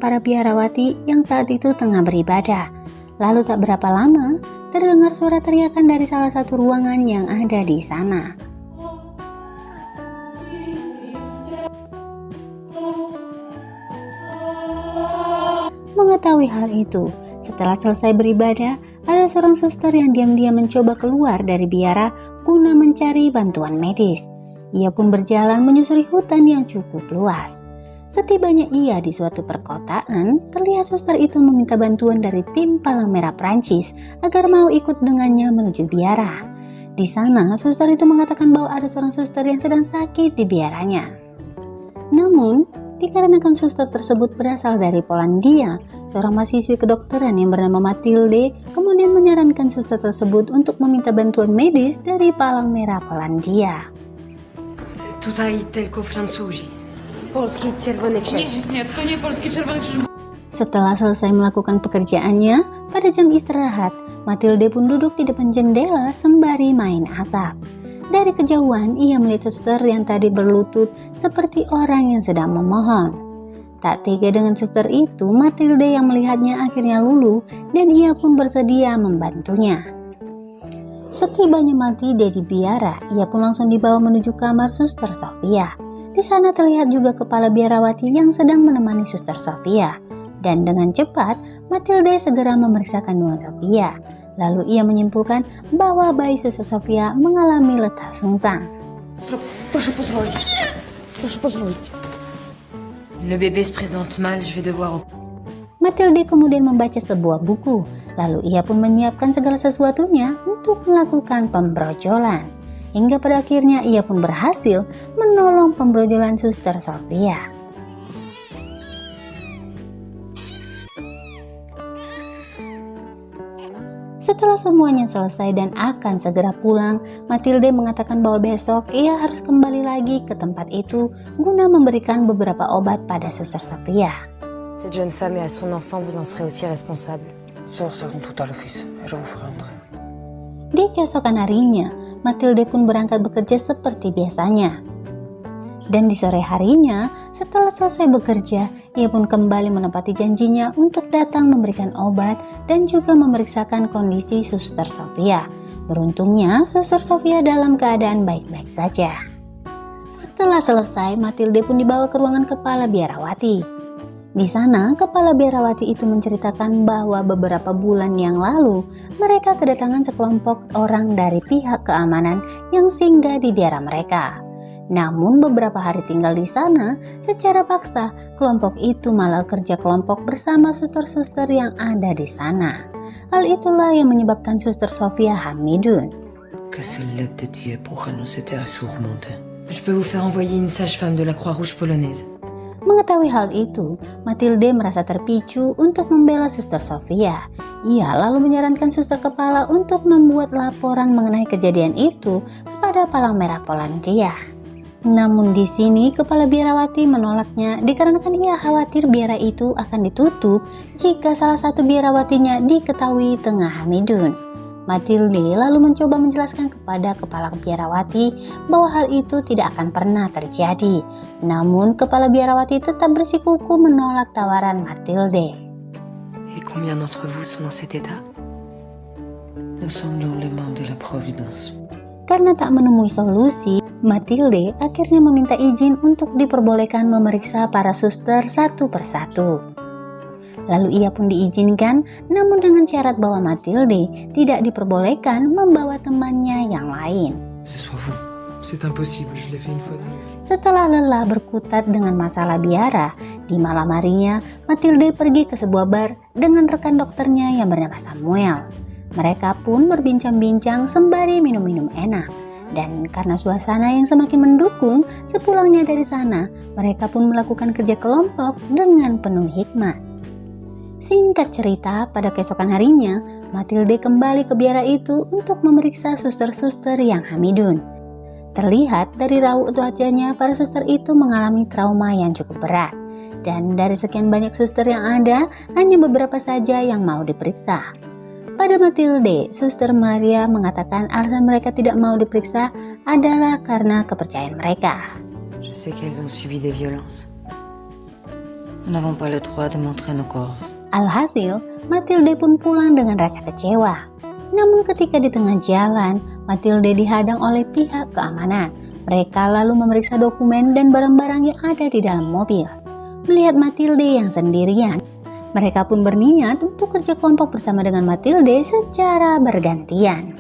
para biarawati yang saat itu tengah beribadah. Lalu tak berapa lama, terdengar suara teriakan dari salah satu ruangan yang ada di sana. Mengetahui hal itu, setelah selesai beribadah, ada seorang suster yang diam-diam mencoba keluar dari biara guna mencari bantuan medis. Ia pun berjalan menyusuri hutan yang cukup luas. Setibanya ia di suatu perkotaan, terlihat suster itu meminta bantuan dari tim Palang Merah Prancis agar mau ikut dengannya menuju biara. Di sana, suster itu mengatakan bahwa ada seorang suster yang sedang sakit di biaranya. Namun, dikarenakan suster tersebut berasal dari Polandia, seorang mahasiswi kedokteran yang bernama Matilde kemudian menyarankan suster tersebut untuk meminta bantuan medis dari Palang Merah Polandia. Tutaj tylko Francuzi. Polski Czerwony Krzyż. Nie, to nie Polski Czerwony Krzyż. Setelah selesai melakukan pekerjaannya, pada jam istirahat, Matilde pun duduk di depan jendela sembari main asap. Dari kejauhan, ia melihat suster yang tadi berlutut seperti orang yang sedang memohon. Tak tega dengan suster itu, Matilde yang melihatnya akhirnya luluh dan ia pun bersedia membantunya. Setibanya Matilde di biara, ia pun langsung dibawa menuju kamar suster Sofia. Di sana terlihat juga kepala biarawati yang sedang menemani suster Sofia. Dan dengan cepat, Matilde segera memeriksa kandungan Sofia. Lalu ia menyimpulkan bahwa bayi suster Sofia mengalami letak sungsang. Proszę pozwolić. Proszę pozwolić. Le bébé se présente mal, je vais devoir... Matilde kemudian membaca sebuah buku. Lalu ia pun menyiapkan segala sesuatunya untuk melakukan pembrojolan. Hingga pada akhirnya ia pun berhasil menolong pembrojolan suster Sofia. Setelah semuanya selesai dan akan segera pulang, Matilde mengatakan bahwa besok ia harus kembali lagi ke tempat itu guna memberikan beberapa obat pada suster Sofia. Cette jeune femme et à son enfant, vous en serez aussi responsable. Sors ça tout à l'office, je vous ferai entrer. Di keesokan harinya, Matilde pun berangkat bekerja seperti biasanya. Dan di sore harinya, setelah selesai bekerja, ia pun kembali menepati janjinya untuk datang memberikan obat dan juga memeriksakan kondisi suster Sofia. Beruntungnya, suster Sofia dalam keadaan baik-baik saja. Setelah selesai, Matilde pun dibawa ke ruangan kepala biarawati. Di sana, kepala biarawati itu menceritakan bahwa beberapa bulan yang lalu, mereka kedatangan sekelompok orang dari pihak keamanan yang singgah di biara mereka. Namun beberapa hari tinggal di sana, secara paksa, kelompok itu malah kerja kelompok bersama suster-suster yang ada di sana. Hal itulah yang menyebabkan suster Sofia Hamidun. Je peux vous faire envoyer une sage-femme de la Croix-Rouge polonaise. Mengetahui hal itu, Matilde merasa terpicu untuk membela suster Sofia. Ia lalu menyarankan suster kepala untuk membuat laporan mengenai kejadian itu kepada Palang Merah Polandia. Namun di sini kepala biarawati menolaknya dikarenakan ia khawatir biara itu akan ditutup jika salah satu biarawatinya diketahui tengah hamidun. Matilde lalu mencoba menjelaskan kepada kepala biarawati bahwa hal itu tidak akan pernah terjadi. Namun kepala biarawati tetap bersikukuh menolak tawaran Matilde. Et combien d'entre vous sont dans cet état? Nous sommes dans les mains de la Providence. Karena tak menemui solusi, Matilde akhirnya meminta izin untuk diperbolehkan memeriksa para suster satu persatu. Lalu ia pun diizinkan, namun dengan syarat bahwa Matilde tidak diperbolehkan membawa temannya yang lain. Setelah lelah berkutat dengan masalah biara, di malam harinya Matilde pergi ke sebuah bar dengan rekan dokternya yang bernama Samuel. Mereka pun berbincang-bincang sembari minum-minum enak. Dan karena suasana yang semakin mendukung, sepulangnya dari sana, mereka pun melakukan kerja kelompok dengan penuh hikmat. Singkat cerita, pada keesokan harinya, Matilde kembali ke biara itu untuk memeriksa suster-suster yang hamidun. Terlihat dari raut wajahnya, para suster itu mengalami trauma yang cukup berat. Dan dari sekian banyak suster yang ada, hanya beberapa saja yang mau diperiksa. Pada Matilde, suster Maria mengatakan alasan mereka tidak mau diperiksa adalah karena kepercayaan mereka. Je sais qu'elles ont subi des violences. Nous n'avons pas le droit de montrer nos corps. Alhasil, Matilde pun pulang dengan rasa kecewa. Namun ketika di tengah jalan, Matilde dihadang oleh pihak keamanan. Mereka lalu memeriksa dokumen dan barang-barang yang ada di dalam mobil. Melihat Matilde yang sendirian, mereka pun berniat untuk kerja kelompok bersama dengan Matilde secara bergantian.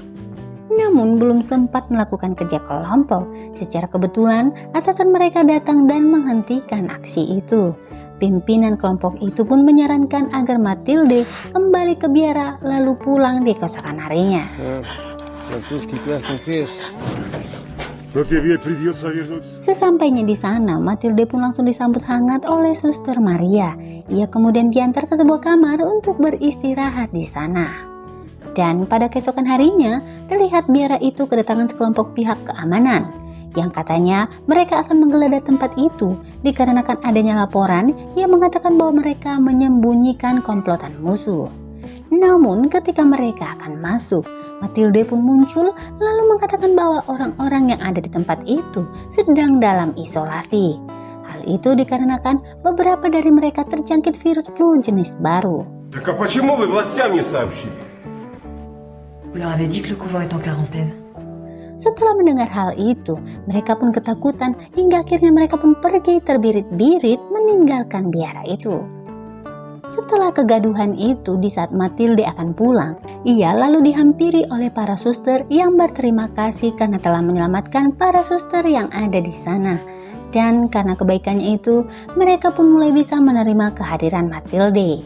Namun belum sempat melakukan kerja kelompok, secara kebetulan atasan mereka datang dan menghentikan aksi itu. Pimpinan kelompok itu pun menyarankan agar Matilde kembali ke biara lalu pulang di keesokan harinya. Sesampainya di sana, Matilde pun langsung disambut hangat oleh Suster Maria. Ia kemudian diantar ke sebuah kamar untuk beristirahat di sana. Dan pada keesokan harinya, terlihat biara itu kedatangan sekelompok pihak keamanan yang katanya mereka akan menggeledah tempat itu dikarenakan adanya laporan yang mengatakan bahwa mereka menyembunyikan komplotan musuh. Namun ketika mereka akan masuk, Matilde pun muncul lalu mengatakan bahwa orang-orang yang ada di tempat itu sedang dalam isolasi. Hal itu dikarenakan beberapa dari mereka terjangkit virus flu jenis baru. Так а почему вы властям не сообщили? Vous leur avez dit que le couvent est en quarantaine. Setelah mendengar hal itu, mereka pun ketakutan hingga akhirnya mereka pun pergi terbirit-birit meninggalkan biara itu. Setelah kegaduhan itu, di saat Matilde akan pulang, ia lalu dihampiri oleh para suster yang berterima kasih karena telah menyelamatkan para suster yang ada di sana. Dan karena kebaikannya itu, mereka pun mulai bisa menerima kehadiran Matilde.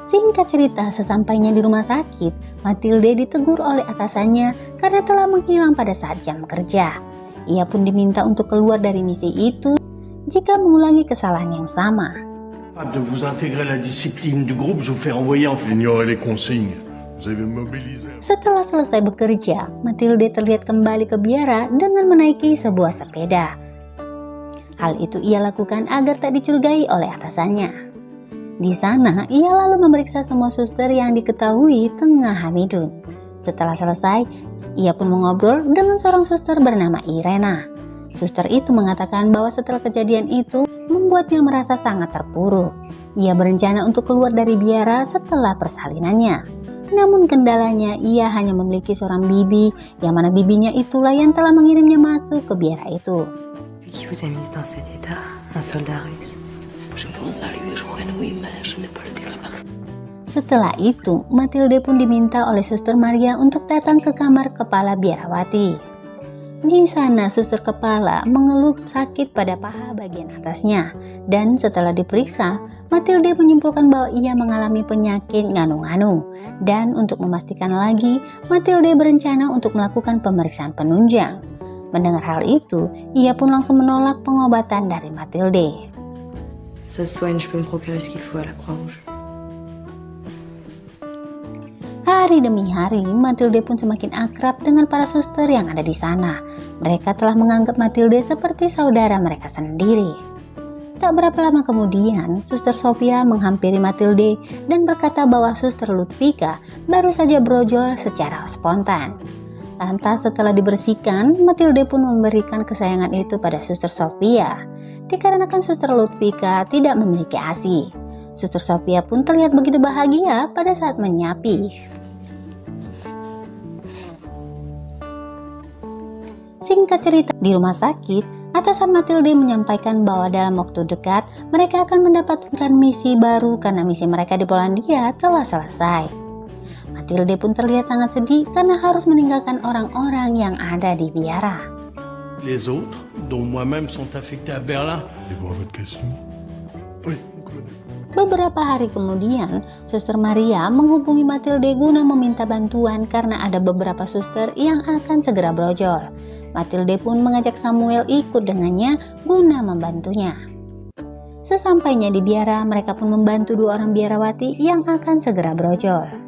Singkat cerita, sesampainya di rumah sakit, Matilde ditegur oleh atasannya karena telah menghilang pada saat jam kerja. Ia pun diminta untuk keluar dari misi itu jika mengulangi kesalahan yang sama. De vous intégrer la discipline du groupe, je vous fais envoyer en Ignorez les consignes. Vous avez mobilisé. Setelah selesai bekerja, Matilde terlihat kembali ke biara dengan menaiki sebuah sepeda. Hal itu ia lakukan agar tak dicurigai oleh atasannya. Di sana, ia lalu memeriksa semua suster yang diketahui tengah hamidun. Setelah selesai, ia pun mengobrol dengan seorang suster bernama Irena. Suster itu mengatakan bahwa setelah kejadian itu membuatnya merasa sangat terpuruk. Ia berencana untuk keluar dari biara setelah persalinannya. Namun kendalanya, ia hanya memiliki seorang bibi, yang mana bibinya itulah yang telah mengirimnya masuk ke biara itu. Qui vous a mise dans cet état? Un soldat russe. Je pense à lui un jour et nuit, mais je n'ai pas le dire à personne. Setelah itu, Matilde pun diminta oleh Suster Maria untuk datang ke kamar kepala biarawati. Di sana, suster kepala mengeluh sakit pada paha bagian atasnya. Dan setelah diperiksa, Matilde menyimpulkan bahwa ia mengalami penyakit nganu-nganu. Dan untuk memastikan lagi, Matilde berencana untuk melakukan pemeriksaan penunjang. Mendengar hal itu, ia pun langsung menolak pengobatan dari Matilde. Ça se soigne, je peux me procurer ce qu'il faut à la Croix-Rouge. Hari demi hari, Matilde pun semakin akrab dengan para suster yang ada di sana. Mereka telah menganggap Matilde seperti saudara mereka sendiri. Tak berapa lama kemudian, Suster Sofia menghampiri Matilde dan berkata bahwa Suster Ludvika baru saja brojol secara spontan. Lantas setelah dibersihkan, Matilde pun memberikan kesayangan itu pada Suster Sofia. Dikarenakan Suster Ludvika tidak memiliki ASI. Suster Sofia pun terlihat begitu bahagia pada saat menyapi. Singkat cerita, di rumah sakit, atasan Matilde menyampaikan bahwa dalam waktu dekat mereka akan mendapatkan misi baru karena misi mereka di Polandia telah selesai. Matilde pun terlihat sangat sedih karena harus meninggalkan orang-orang yang ada di biara. Les autres, dont moi-même, sont affectés à Berlin. Et pour votre question? Oui, on connaît. Beberapa hari kemudian, Suster Maria menghubungi Matilde guna meminta bantuan karena ada beberapa suster yang akan segera brojol. Matilde pun mengajak Samuel ikut dengannya guna membantunya. Sesampainya di biara, mereka pun membantu dua orang biarawati yang akan segera brojol.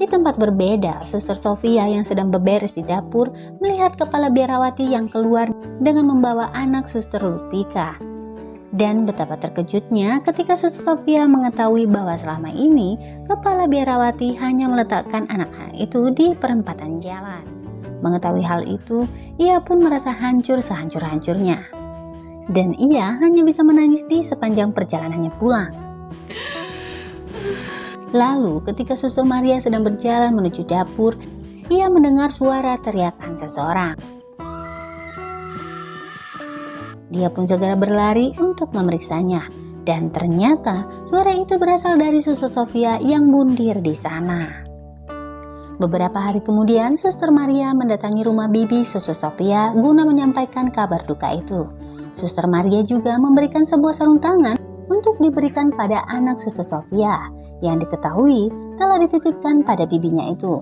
Di tempat berbeda, Suster Sofia yang sedang beberes di dapur melihat kepala biarawati yang keluar dengan membawa anak Suster Ludvika. Dan betapa terkejutnya ketika Suster Sofia mengetahui bahwa selama ini kepala biarawati hanya meletakkan anak-anak itu di perempatan jalan. Mengetahui hal itu, ia pun merasa hancur sehancur-hancurnya. Dan ia hanya bisa menangis di sepanjang perjalanannya pulang. Lalu ketika Suster Maria sedang berjalan menuju dapur, ia mendengar suara teriakan seseorang. Dia pun segera berlari untuk memeriksanya, dan ternyata suara itu berasal dari Suster Sofia yang bundir di sana. Beberapa hari kemudian, Suster Maria mendatangi rumah bibi Suster Sofia guna menyampaikan kabar duka itu. Suster Maria juga memberikan sebuah sarung tangan untuk diberikan pada anak Suster Sofia yang diketahui telah dititipkan pada bibinya itu.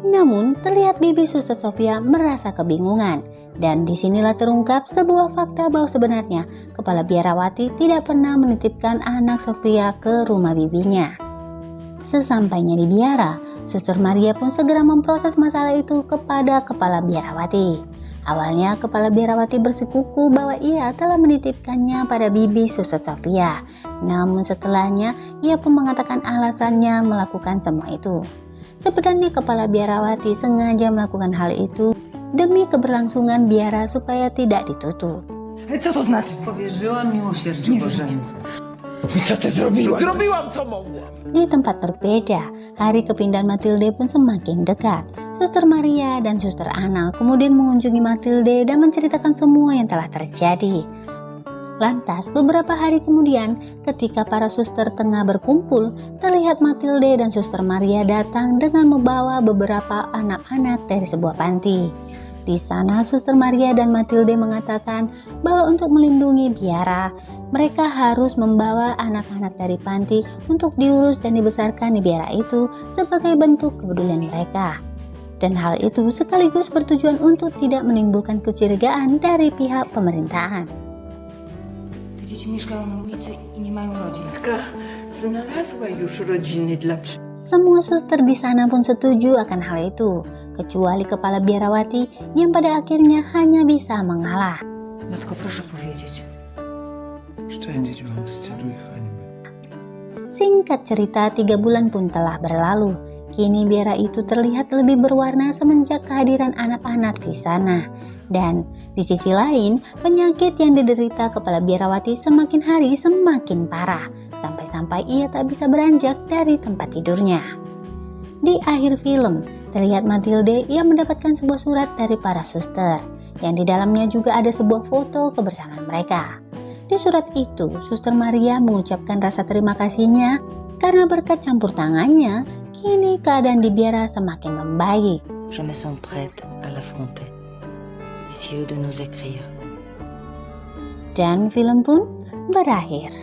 Namun, terlihat bibi Suster Sofia merasa kebingungan, dan disinilah terungkap sebuah fakta bahwa sebenarnya kepala biarawati tidak pernah menitipkan anak Sofia ke rumah bibinya. Sesampainya di biara, Suster Maria pun segera memproses masalah itu kepada kepala biarawati. Awalnya kepala biarawati bersikuku bahwa ia telah menitipkannya pada bibi Suster Sofia. Namun setelahnya ia pun mengatakan alasannya melakukan semua itu. Sebenarnya kepala biarawati sengaja melakukan hal itu demi keberlangsungan biara supaya tidak ditutup. Co to znaczy? Powierzyłam miłosierdziu Bożemu. Co ty zrobiła? Zrobiłam co mogłam. Di tempat berbeda, hari kepindahan Matilde pun semakin dekat. Suster Maria dan Suster Anna kemudian mengunjungi Matilde dan menceritakan semua yang telah terjadi. Lantas beberapa hari kemudian, ketika para suster tengah berkumpul, terlihat Matilde dan Suster Maria datang dengan membawa beberapa anak-anak dari sebuah panti. Di sana Suster Maria dan Matilde mengatakan bahwa untuk melindungi biara, mereka harus membawa anak-anak dari panti untuk diurus dan dibesarkan di biara itu sebagai bentuk kepedulian mereka. Dan hal itu sekaligus bertujuan untuk tidak menimbulkan kecurigaan dari pihak pemerintahan. Te dzieci mieszkają na ulicy i nie mają rodzin. Znalazła już rodziny dla Semua suster di sana pun setuju akan hal itu, kecuali kepala biarawati yang pada akhirnya hanya bisa mengalah. Matko, proszę powiedzieć. Szczędzić wam wstydu i hańby. Singkat cerita, 3 bulan pun telah berlalu. Kini biara itu terlihat lebih berwarna semenjak kehadiran anak-anak di sana. Dan di sisi lain, penyakit yang diderita kepala biarawati semakin hari semakin parah, sampai-sampai ia tak bisa beranjak dari tempat tidurnya. Di akhir film, terlihat Matilde yang mendapatkan sebuah surat dari para suster, yang di dalamnya juga ada sebuah foto kebersamaan mereka. Di surat itu, Suster Maria mengucapkan rasa terima kasihnya karena berkat campur tangannya, kini keadaan di biara semakin membaik. Je me sens prête à l'affronter. Utile de nous écrire. Dan film pun berakhir.